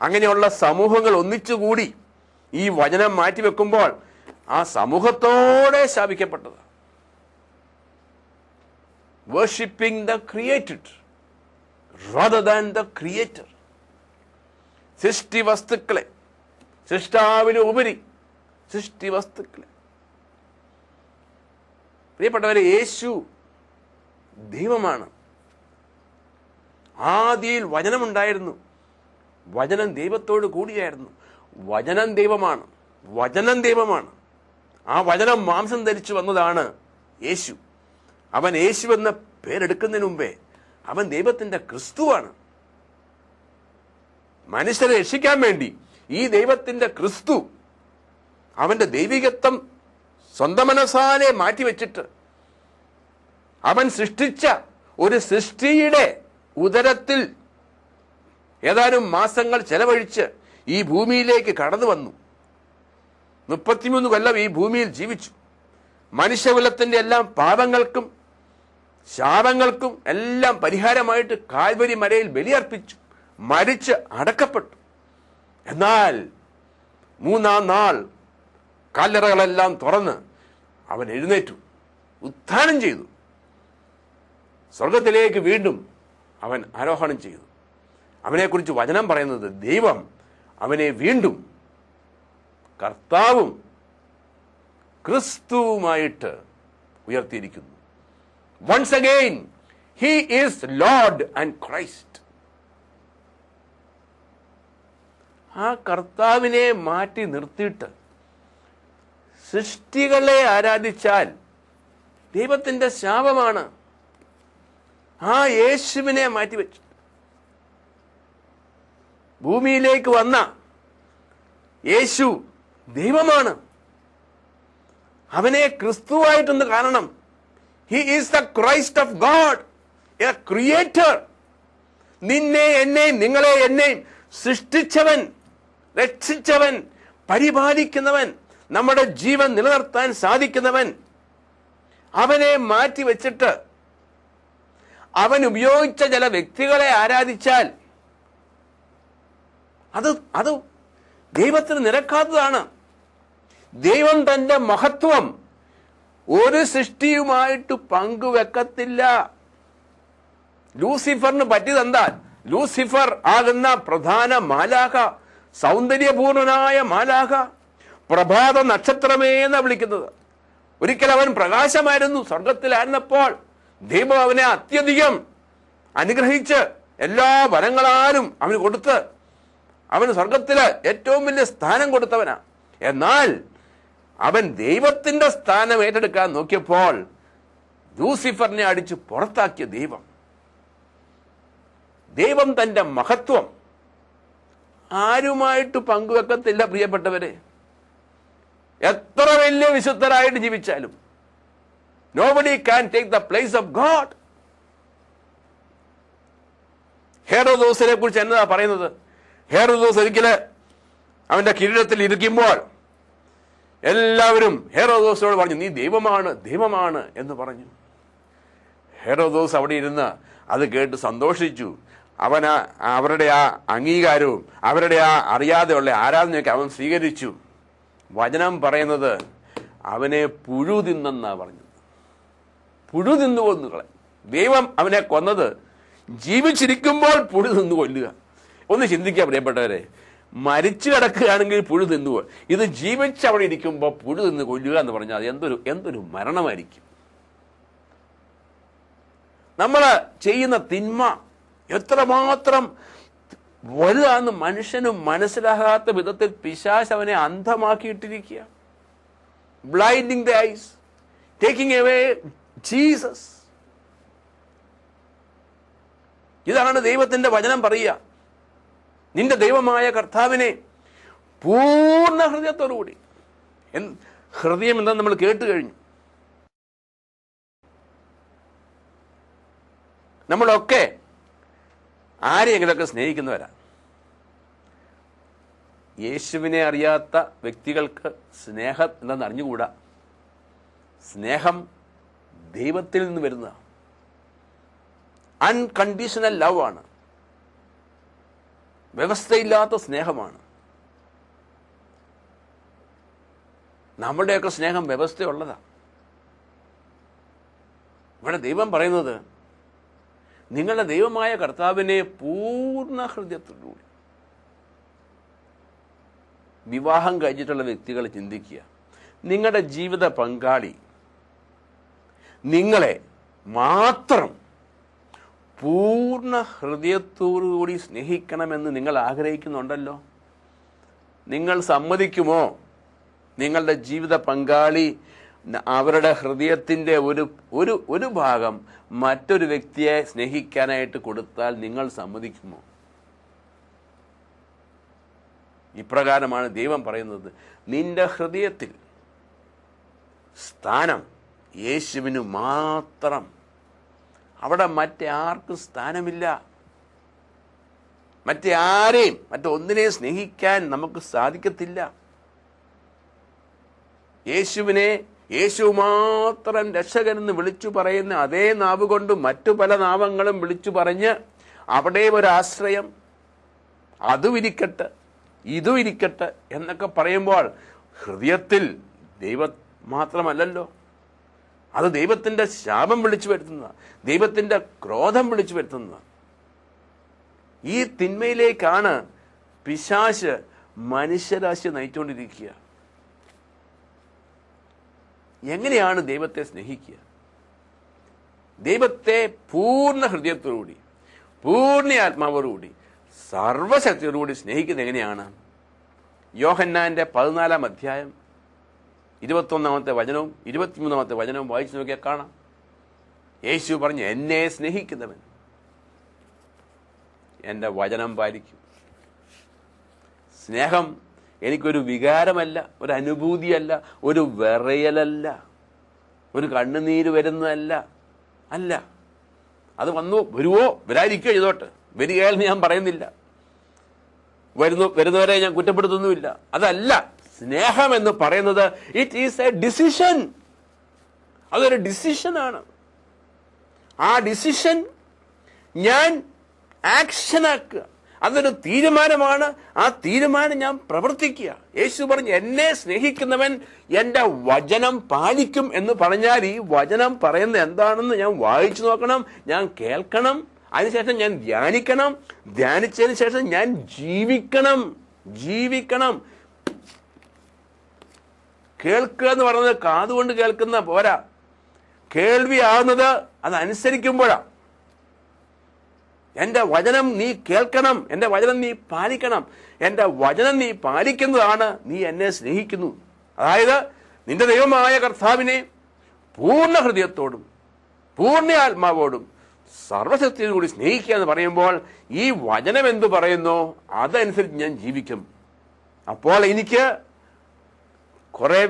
അങ്ങനെയുള്ള സമൂഹങ്ങൾ ഒന്നിച്ചുകൂടി ഈ വചനം മാറ്റിവെക്കുമ്പോൾ ആ സമൂഹത്തോടെ ശാപിക്കപ്പെട്ടത്. Worshipping the created rather than the creator. സൃഷ്ടി വസ്തുക്കളെ, സൃഷ്ടാവിന് ഉപരി സൃഷ്ടി വസ്തുക്കളെ. പ്രിയപ്പെട്ടവരെ, യേശു ദൈവമാണ്. ആദിയിൽ വചനമുണ്ടായിരുന്നു, വചനം ദൈവത്തോട് കൂടിയായിരുന്നു. വചനം ദൈവമാണ്, വചനം ദൈവമാണ്. ആ വചനം മാംസം ധരിച്ചു വന്നതാണ് യേശു. അവൻ യേശു എന്ന പേരെടുക്കുന്നതിന് മുമ്പേ അവൻ ദൈവത്തിന്റെ ക്രിസ്തുവാണ്. മനുഷ്യരെ രക്ഷിക്കാൻ വേണ്ടി ഈ ദൈവത്തിന്റെ ക്രിസ്തു അവന്റെ ദൈവികത്വം സ്വന്തം മനസാലെ മാറ്റിവെച്ചിട്ട് അവൻ സൃഷ്ടിച്ച ഒരു സൃഷ്ടിയുടെ ഉദരത്തിൽ ഏതാനും മാസങ്ങൾ ചെലവഴിച്ച് ഈ ഭൂമിയിലേക്ക് കടന്നു വന്നു. 33 കൊല്ലം ഈ ഭൂമിയിൽ ജീവിച്ചു. മനുഷ്യകുലത്തിന്റെ എല്ലാം പാപങ്ങൾക്കും ശാപങ്ങൾക്കും എല്ലാം പരിഹാരമായിട്ട് കാൽവരി മലയിൽ ബലിയർപ്പിച്ചു, മരിച്ച് അടക്കപ്പെട്ടു. എന്നാൽ 3-ാം നാൾ കല്ലറകളെല്ലാം തുറന്ന് അവൻ എഴുന്നേറ്റു, ഉത്ഥാനം ചെയ്തു. സ്വർഗത്തിലേക്ക് വീണ്ടും അവൻ ആരോഹണം ചെയ്തു. അവനെക്കുറിച്ച് വചനം പറയുന്നത് ദൈവം അവനെ വീണ്ടും കർത്താവും ക്രിസ്തുവുമായിട്ട് ഉയർത്തിയിരിക്കുന്നു. Once again, he is Lord and Christ. ആ കർത്താവിനെ മാറ്റി നിർത്തിയിട്ട് സൃഷ്ടികളെ ആരാധിച്ചാൽ ദൈവത്തിന്റെ ശാപമാണ്. ആ യേശുവിനെ മാറ്റിവെച്ചു ഭൂമിയിലേക്ക് വന്ന യേശു ദൈവമാണ്. അവനെ ക്രിസ്തുവായിട്ടൊന്ന് കാണണം. He is the Christ of God, a creator. നിന്നെ എന്നെയും നിങ്ങളെ എന്നെയും സൃഷ്ടിച്ചവൻ, രക്ഷിച്ചവൻ, പരിപാലിക്കുന്നവൻ, നമ്മുടെ ജീവൻ നിലനിർത്താൻ സാധിക്കുന്നവൻ. അവനെ മാറ്റി വെച്ചിട്ട് അവൻ ഉപയോഗിച്ച ചില വ്യക്തികളെ ആരാധിച്ചാൽ അത് ദൈവത്തിന് നിരക്കാത്തതാണ്. ദൈവം തന്റെ മഹത്വം ഒരു സൃഷ്ടിയുമായിട്ട് പങ്കുവെക്കത്തില്ല. ലൂസിഫറിന് പറ്റിയതെന്താൽ ലൂസിഫർ ആകുന്ന പ്രധാന മാലാഖ, സൗന്ദര്യപൂർണനായ മാലാഖ, പ്രഭാത നക്ഷത്രമേ എന്നാ വിളിക്കുന്നത്. ഒരിക്കൽ അവൻ പ്രകാശമായിരുന്നു. സ്വർഗത്തിലായിരുന്നപ്പോൾ ദൈവം അവനെ അത്യധികം അനുഗ്രഹിച്ച് എല്ലാ വരങ്ങളാലും അവന് കൊടുത്ത് അവന് സ്വർഗത്തില് ഏറ്റവും വലിയ സ്ഥാനം കൊടുത്തവനാ. എന്നാൽ അവൻ ദൈവത്തിന്റെ സ്ഥാനം ഏറ്റെടുക്കാൻ നോക്കിയപ്പോൾ ലൂസിഫറിനെ അടിച്ച് പുറത്താക്കിയ ദൈവം തന്റെ മഹത്വം ആരുമായിട്ട് പങ്കുവെക്കത്തില്ല. പ്രിയപ്പെട്ടവരെ, എത്ര വലിയ വിശുദ്ധരായിട്ട് ജീവിച്ചാലും nobody can take the place of God. ഹെറോദോസിനെ കുറിച്ച് എന്നതാ പറയുന്നത്? ഹെറോദോസ് ഒരിക്കല് അവന്റെ കിരീടത്തിൽ ഇരിക്കുമ്പോൾ എല്ലാവരും ഹെറോദോസിനോട് പറഞ്ഞു, നീ ദൈവമാണ്, ദൈവമാണ് എന്ന് പറഞ്ഞു. ഹെറോദോസ് അവിടെ ഇരുന്ന് അത് കേട്ട് സന്തോഷിച്ചു. അവരുടെ ആ അംഗീകാരവും അവരുടെ ആ അറിയാതെയുള്ള ആരാധനയൊക്കെ അവൻ സ്വീകരിച്ചു. വചനം പറയുന്നത് അവനെ പുഴു തിന്നെന്നാ പറഞ്ഞത്. പുഴു തിന്നു കൊന്നുകളെ. ദൈവം അവനെ കൊന്നത് ജീവിച്ചിരിക്കുമ്പോൾ പുഴു തിന്നു കൊല്ലുക. ഒന്ന് ചിന്തിക്കാൻ പ്രിയപ്പെട്ടവരെ, മരിച്ചു കിടക്കുകയാണെങ്കിൽ പുഴു തിന്നുക, ഇത് ജീവിച്ച് അവിടെ ഇരിക്കുമ്പോൾ പുഴു തിന്ന് കൊല്ലുക എന്ന് പറഞ്ഞാൽ എന്തൊരു മരണമായിരിക്കും. നമ്മൾ ചെയ്യുന്ന തിന്മ എത്രമാത്രം വലുതാന്ന് മനുഷ്യന് മനസ്സിലാകാത്ത വിധത്തിൽ പിശാച് അവനെ അന്ധമാക്കിയിട്ടിരിക്കുക. Blinding the eyes, taking away Jesus. ഇതാണ് ദൈവത്തിന്റെ വചനം പറയുക. നിന്റെ ദൈവമായ കർത്താവിനെ പൂർണ്ണ ഹൃദയത്തോടുകൂടി. ഹൃദയം എന്താന്ന് നമ്മൾ കേട്ട് കഴിഞ്ഞു. നമ്മളൊക്കെ ആരെയെങ്കിലൊക്കെ സ്നേഹിക്കുന്നവരാ. യേശുവിനെ അറിയാത്ത വ്യക്തികൾക്ക് സ്നേഹം എന്താണെന്ന് അറിഞ്ഞുകൂടാ. സ്നേഹം ദൈവത്തിൽ നിന്ന് വരുന്ന അൺകണ്ടീഷണൽ ലവ് ആണ്. വ്യവസ്ഥയില്ലാത്ത സ്നേഹമാണ്. നമ്മുടെയൊക്കെ സ്നേഹം വ്യവസ്ഥയുള്ളതാണ്. ഇവിടെ ദൈവം പറയുന്നത് നിങ്ങളുടെ ദൈവമായ കർത്താവിനെ പൂർണ്ണ ഹൃദയത്തോടുകൂടി. വിവാഹം കഴിഞ്ഞിട്ടുള്ള വ്യക്തികൾ ചിന്തിക്കുക, നിങ്ങളുടെ ജീവിത പങ്കാളി നിങ്ങളെ മാത്രം പൂർണ്ണ ഹൃദയത്തോടുകൂടി സ്നേഹിക്കണമെന്ന് നിങ്ങൾ ആഗ്രഹിക്കുന്നുണ്ടല്ലോ. നിങ്ങൾ സമ്മതിക്കുമോ നിങ്ങളുടെ ജീവിത പങ്കാളി അവരുടെ ഹൃദയത്തിൻ്റെ ഒരു ഭാഗം മറ്റൊരു വ്യക്തിയെ സ്നേഹിക്കാനായിട്ട് കൊടുത്താൽ നിങ്ങൾ സമ്മതിക്കുമോ? ഇപ്രകാരമാണ് ദൈവം പറയുന്നത്, നിന്റെ ഹൃദയത്തിൽ സ്ഥാനം യേശുവിന് മാത്രം. അവിടെ മറ്റാർക്കും സ്ഥാനമില്ല. മറ്റാരെയും മറ്റൊന്നിനെയും സ്നേഹിക്കാൻ നമുക്ക് സാധിക്കത്തില്ല. യേശു മാത്രം രക്ഷകനെന്ന് വിളിച്ചു പറയുന്ന അതേ നാവ് കൊണ്ട് മറ്റു പല നാമങ്ങളും വിളിച്ചു പറഞ്ഞ് അവിടെ ഒരാശ്രയം, അതും ഇരിക്കട്ടെ ഇതും ഇരിക്കട്ടെ എന്നൊക്കെ പറയുമ്പോൾ ഹൃദയത്തിൽ ദൈവം മാത്രമല്ലല്ലോ, അത് ദൈവത്തിൻ്റെ ശാപം വിളിച്ചു വരുത്തുന്നതാണ്, ദൈവത്തിൻ്റെ ക്രോധം വിളിച്ചു വരുത്തുന്നതാണ്. ഈ തിന്മയിലേക്കാണ് പിശാച് മനുഷ്യരാശി നയിച്ചുകൊണ്ടിരിക്കുക. എങ്ങനെയാണ് ദൈവത്തെ സ്നേഹിക്കുക? ദൈവത്തെ പൂർണ്ണ ഹൃദയത്തോടുകൂടി, പൂർണ്ണ ആത്മാവോടുകൂടി, സർവശക്തിയോടുകൂടി സ്നേഹിക്കുന്നത് എങ്ങനെയാണ്? യോഹന്നാന്റെ 14-ാം അധ്യായം 21-ാമത്തെ വചനവും 23-ാമത്തെ വചനവും വായിച്ചു നോക്കിയാൽ കാണാം. യേശു പറഞ്ഞു, എന്നെ സ്നേഹിക്കുന്നവൻ എൻ്റെ വചനം പാലിക്കും. സ്നേഹം എനിക്കൊരു വികാരമല്ല, ഒരു അനുഭൂതിയല്ല, ഒരു വിറയലല്ല, ഒരു കണ്ണുനീര് വരുന്നതല്ല. അല്ല, അത് വരുവോ വരാതിരിക്കുകയോ ചെയ്തോട്ടെ, വരികയെന്ന് ഞാൻ പറയുന്നില്ല, വരുന്നവരെ ഞാൻ കുറ്റപ്പെടുത്തുന്നുമില്ല. അതല്ല സ്നേഹം എന്ന് പറയുന്നത്. It is A decision. അതൊരു ഡിസിഷനാണ്. ആ ഡിസിഷൻ ഞാൻ ആക്ഷനാക്കുക. അതൊരു തീരുമാനമാണ്. ആ തീരുമാനം ഞാൻ പ്രവർത്തിക്കുക. യേശു പറഞ്ഞു, എന്നെ സ്നേഹിക്കുന്നവൻ എൻ്റെ വചനം പാലിക്കും എന്ന് പറഞ്ഞാൽ ഈ വചനം പറയുന്നത് എന്താണെന്ന് ഞാൻ വായിച്ചു നോക്കണം, ഞാൻ കേൾക്കണം, അതിനുശേഷം ഞാൻ ധ്യാനിക്കണം, ധ്യാനിച്ചതിന് ശേഷം ഞാൻ ജീവിക്കണം. കേൾക്കുക എന്ന് പറയുന്നത് കാതുകൊണ്ട് കേൾക്കുന്ന പോരാ, കേൾവിയാവുന്നത് അതനുസരിക്കുമ്പോഴാണ്. എൻ്റെ വചനം നീ കേൾക്കണം, എൻ്റെ വചനം നീ പാലിക്കണം. എൻ്റെ വചനം നീ പാലിക്കുന്നതാണ് നീ എന്നെ സ്നേഹിക്കുന്നു. അതായത് നിന്റെ ദൈവമായ കർത്താവിനെ പൂർണ്ണ ഹൃദയത്തോടും പൂർണ്ണ ആത്മാവോടും സർവശക്തിയോടും കൂടി സ്നേഹിക്കുക എന്ന് പറയുമ്പോൾ ഈ വചനം എന്തു പറയുന്നു അതനുസരിച്ച് ഞാൻ ജീവിക്കും. അപ്പോൾ എനിക്ക് കുറെ